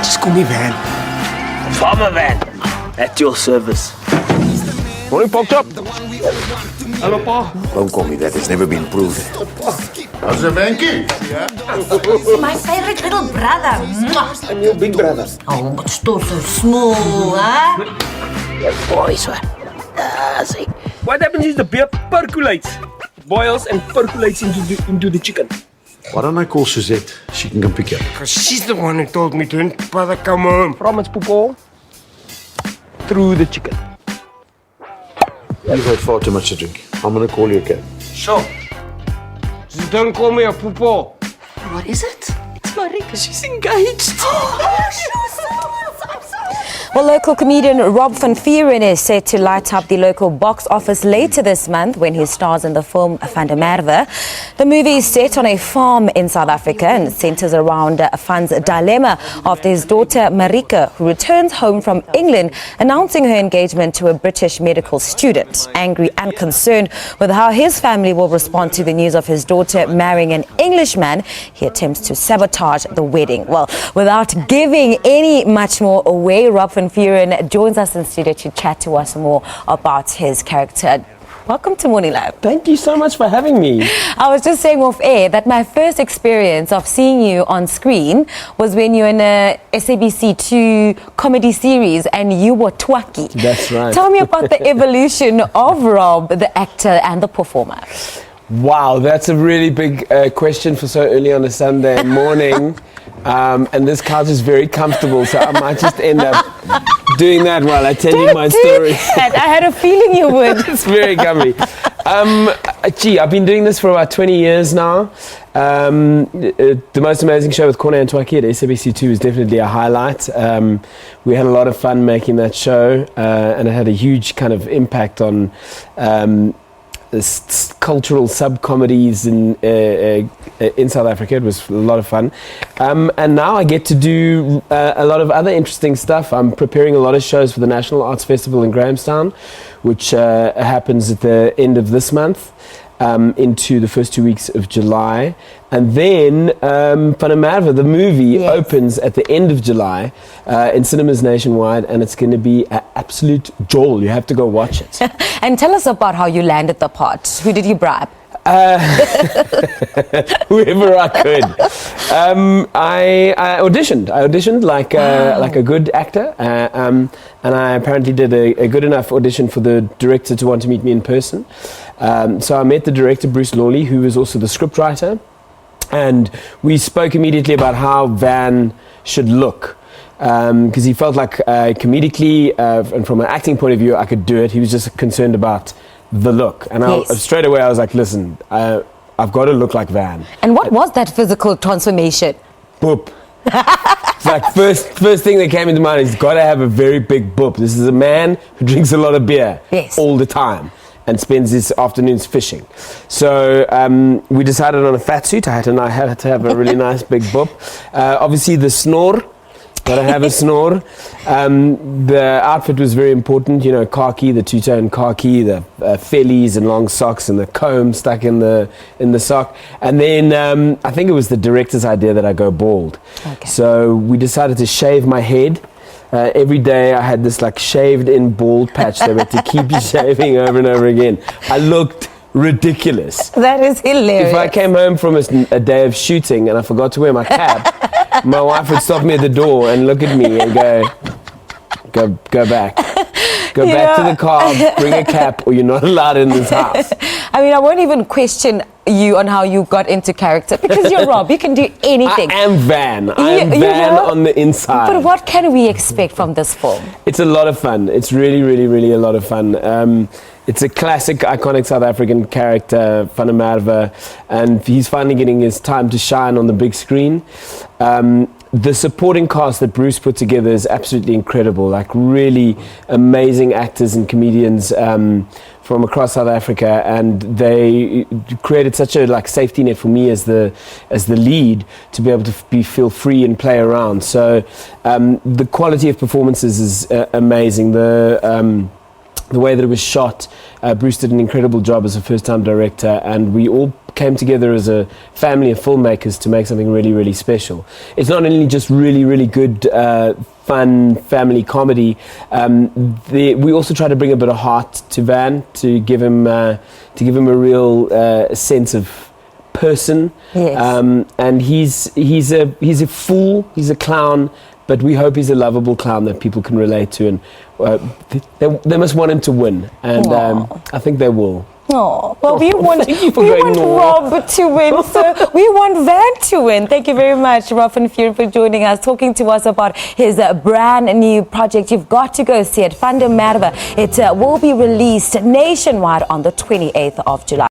Just call me Van. Farmer Van, at your service. Morning, Pork Chop. Hello, Pa. Don't call me that. It's never been proved. How's the Venky? My favorite little brother. Mwah. I'm your big brother. Oh, but still so small, huh? Boys, what? See. What happens is the beer percolates. Boils and percolates into the chicken. Why don't I call Suzette? She can come pick you up. Because she's the one who told me to father come home. From its poopel through the chicken. You've had far too much to drink. I'm gonna call you a cab. Sure. Just don't call me a poopo. What is it? It's Marike. She's engaged. Well, local comedian Rob Van Vuuren is set to light up the local box office later this month when he stars in the film Van Merwe. The movie is set on a farm in South Africa and centers around Van's dilemma after his daughter Marike, who returns home from England, announcing her engagement to a British medical student. Angry and concerned with how his family will respond to the news of his daughter marrying an Englishman, he attempts to sabotage the wedding. Well, without giving any much more away, Rob Van Vuuren joins us in studio to chat to us more about his character. Welcome to Morning Live. Thank you so much for having me. I was just saying off air that my first experience of seeing you on screen was when you were in a SABC 2 comedy series and you were Twaki. That's right. Tell me about the evolution of Rob, the actor and the performer. Wow, that's a really big question for so early on a Sunday morning. And this couch is very comfortable, so I might just end up doing that while I tell you my story. I had a feeling you would. It's very comfy. I've been doing this for about 20 years now. The Most Amazing Show with Corner and Twaki at SABC 2 is definitely a highlight. We had a lot of fun making that show, and it had a huge kind of impact on cultural sub-comedies in South Africa. It was a lot of fun. And now I get to do a lot of other interesting stuff. I'm preparing a lot of shows for the National Arts Festival in Grahamstown, which happens at the end of this month. Into the first 2 weeks of July. And then Van Merwe, the movie, opens at the end of July in cinemas nationwide, and it's going to be an absolute jolt. You have to go watch it. And tell us about how you landed the part. Who did you bribe? Whoever I could. I auditioned like a good actor, and I apparently did a good enough audition for the director to want to meet me in person. So I met the director, Bruce Lawley, who is also the scriptwriter, and we spoke immediately about how Van should look. Because he felt like comedically and from an acting point of view, I could do it. He was just concerned about the look. And straight away I was like, listen, I've got to look like Van. And what was that physical transformation? Boop. It's like first thing that came into mind is he's got to have a very big boop. This is a man who drinks a lot of beer all the time and spends his afternoons fishing. So we decided on a fat suit. I had to have a really nice big boop. Obviously the snore. Gotta have a snore. The outfit was very important, you know, khaki, the two-tone khaki, the fellies and long socks and the comb stuck in the sock. And then I think it was the director's idea that I go bald. Okay. So we decided to shave my head. Every day I had this like shaved in bald patch that we had to keep shaving over and over again. I looked ridiculous. That is hilarious. If I came home from a day of shooting and I forgot to wear my cap, my wife would stop me at the door and look at me and go back. Go back to the car, bring a cap, or you're not allowed in this house. I mean, I won't even question you on how you got into character because you're Rob. You can do anything. I am Van. I am Van on the inside. But what can we expect from this film? It's a lot of fun. It's really, really, really a lot of fun. It's a classic, iconic South African character, Van Merwe, and he's finally getting his time to shine on the big screen. The supporting cast that Bruce put together is absolutely incredible, like really amazing actors and comedians from across South Africa, and they created such a safety net for me as the lead to be able to feel free and play around. So the quality of performances is amazing. the way that it was shot. Bruce did an incredible job as a first-time director, and we all came together as a family of filmmakers to make something really, really special. It's not only just really, really good, fun family comedy. We also try to bring a bit of heart to Van, to give him a real sense of person. Yes. And he's a fool, he's a clown, but we hope he's a lovable clown that people can relate to, and they must want him to win, and I think they will. Oh, well, we want "Aw." Rob to win, so we want Van to win. Thank you very much, Rob Van Vuuren, for joining us, talking to us about his brand new project. You've got to go see it, Van der Merwe. It will be released nationwide on the 28th of July.